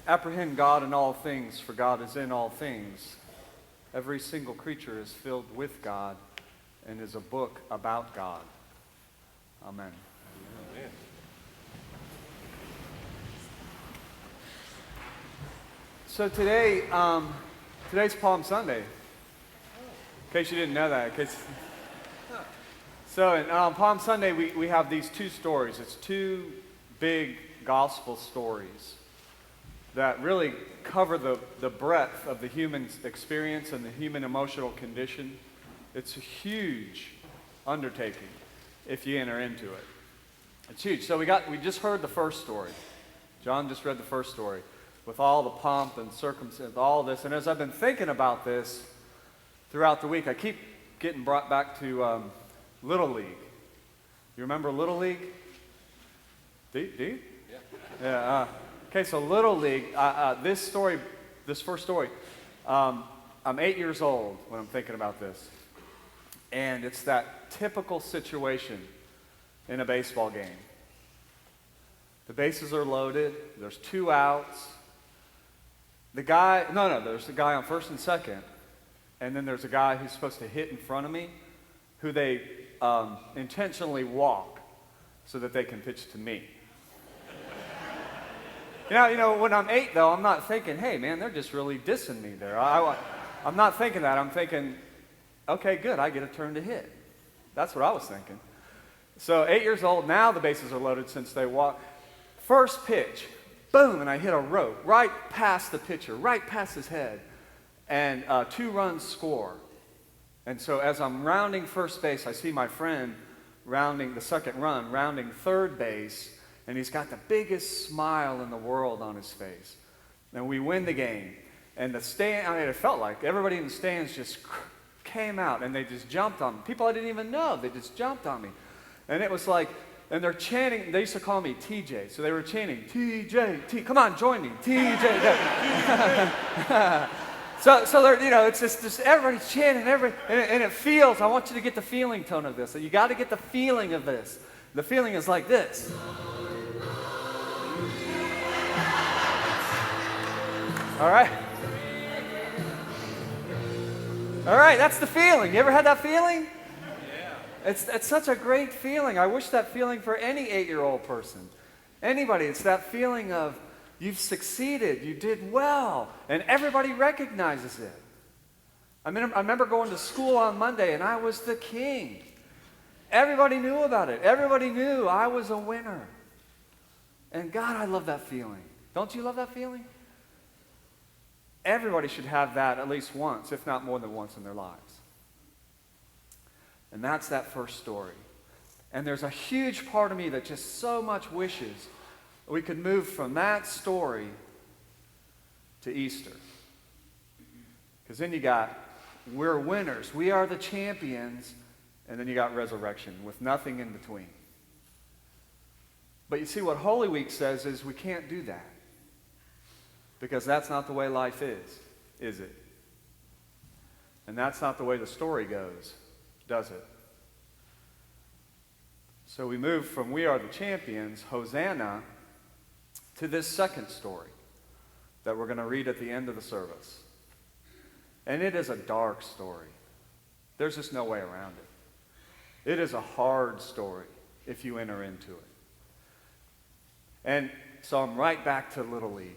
apprehend God in all things, for God is in all things. Every single creature is filled with God and is a book about God. Amen. Amen. So today's Palm Sunday. In case you didn't know that. So on Palm Sunday, we have these two stories. It's two big gospel stories that really cover the breadth of the human experience and the human emotional condition. It's a huge undertaking if you enter into it. It's huge. So we just heard the first story. John just read the first story with all the pomp and circumstance, all this. And as I've been thinking about this throughout the week, I keep getting brought back to Little League. You remember Little League? Do you? Yeah. Yeah. Okay, so Little League, this first story, I'm 8 years old when I'm thinking about this. And it's that typical situation in a baseball game. The bases are loaded, there's 2 outs. There's the guy on first and second, and then there's a guy who's supposed to hit in front of me, who they intentionally walk so that they can pitch to me. You know, when I'm 8, though, I'm not thinking, hey, man, they're just really dissing me there. I'm not thinking that. I'm thinking, okay, good, I get a turn to hit. That's what I was thinking. So 8 years old, now the bases are loaded since they walk. First pitch, boom, and I hit a rope right past the pitcher, right past his head, and 2 runs score. And so as I'm rounding first base, I see my friend rounding the second run, rounding third base, and he's got the biggest smile in the world on his face. And we win the game. And it felt like everybody in the stands just came out, and they just jumped on me. People I didn't even know, they just jumped on me. And it was like, and they're chanting, they used to call me TJ, so they were chanting, TJ, come on, join me, TJ. So they're, it's just everybody's chanting, and it feels, I want you to get the feeling tone of this. So you got to get the feeling of this. The feeling is like this. All right? All right, that's the feeling. You ever had that feeling? Yeah. It's such a great feeling. I wish that feeling for any 8-year-old person. Anybody, it's that feeling of you've succeeded, you did well, and everybody recognizes it. I remember going to school on Monday, and I was the king. Everybody knew about it. Everybody knew I was a winner. And God, I love that feeling. Don't you love that feeling? Everybody should have that at least once, if not more than once in their lives. And that's that first story. And there's a huge part of me that just so much wishes we could move from that story to Easter. Because then you got, we're winners, we are the champions, and then you got resurrection with nothing in between. But you see, what Holy Week says is we can't do that. Because that's not the way life is it? And that's not the way the story goes, does it? So we move from we are the champions, Hosanna, to this second story that we're going to read at the end of the service. And it is a dark story. There's just no way around it. It is a hard story if you enter into it. And so I'm right back to Little League.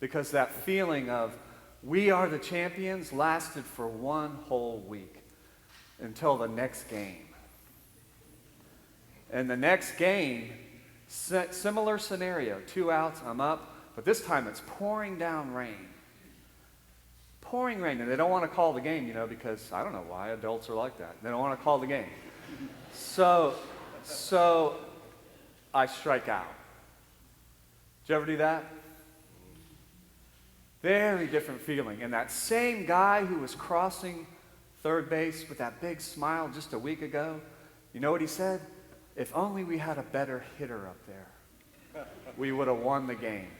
Because that feeling of we are the champions lasted for 1 whole week until the next game. And the next game, similar scenario, 2 outs, I'm up, but this time it's pouring down rain. Pouring rain, and they don't want to call the game, because I don't know why adults are like that. They don't want to call the game. So I strike out. Did you ever do that? Very different feeling. And that same guy who was crossing third base with that big smile just a week ago, you know what he said? If only we had a better hitter up there, we would have won the game.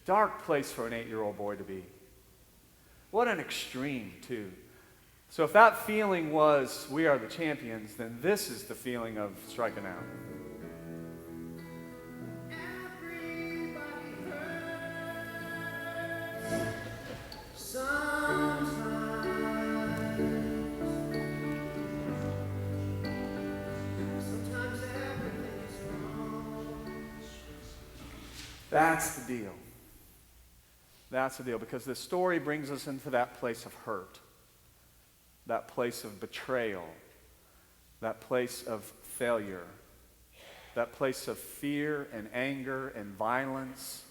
Dark place for an 8-year-old boy to be. What an extreme, too. So if that feeling was we are the champions, then this is the feeling of striking out. That's the deal. That's the deal, because this story brings us into that place of hurt, that place of betrayal, that place of failure, that place of fear and anger and violence,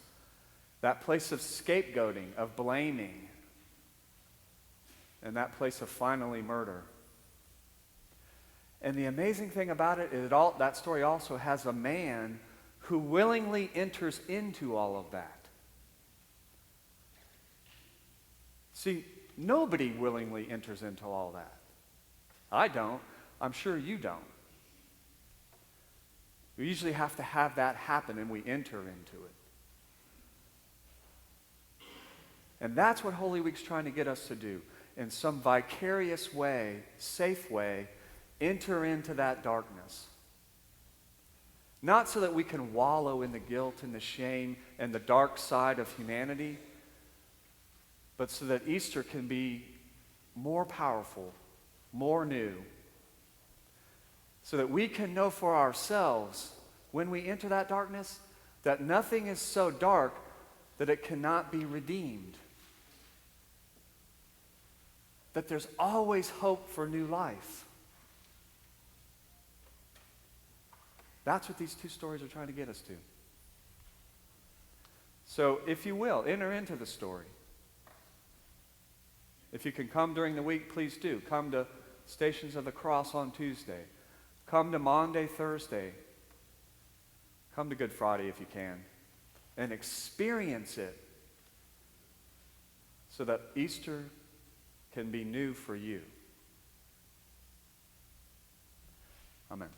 that place of scapegoating, of blaming, and that place of finally murder. And the amazing thing about it is that story also has a man who willingly enters into all of that. See, nobody willingly enters into all that. I don't. I'm sure you don't. We usually have to have that happen and we enter into it. And that's what Holy Week's trying to get us to do. In some vicarious way, safe way, enter into that darkness. Not so that we can wallow in the guilt and the shame and the dark side of humanity, but so that Easter can be more powerful, more new, so that we can know for ourselves, when we enter that darkness, that nothing is so dark that it cannot be redeemed. That there's always hope for new life. That's what these two stories are trying to get us to. So, if you will, enter into the story. If you can come during the week, please do. Come to Stations of the Cross on Tuesday. Come to Maundy, Thursday. Come to Good Friday if you can. And experience it so that Easter can be new for you. Amen.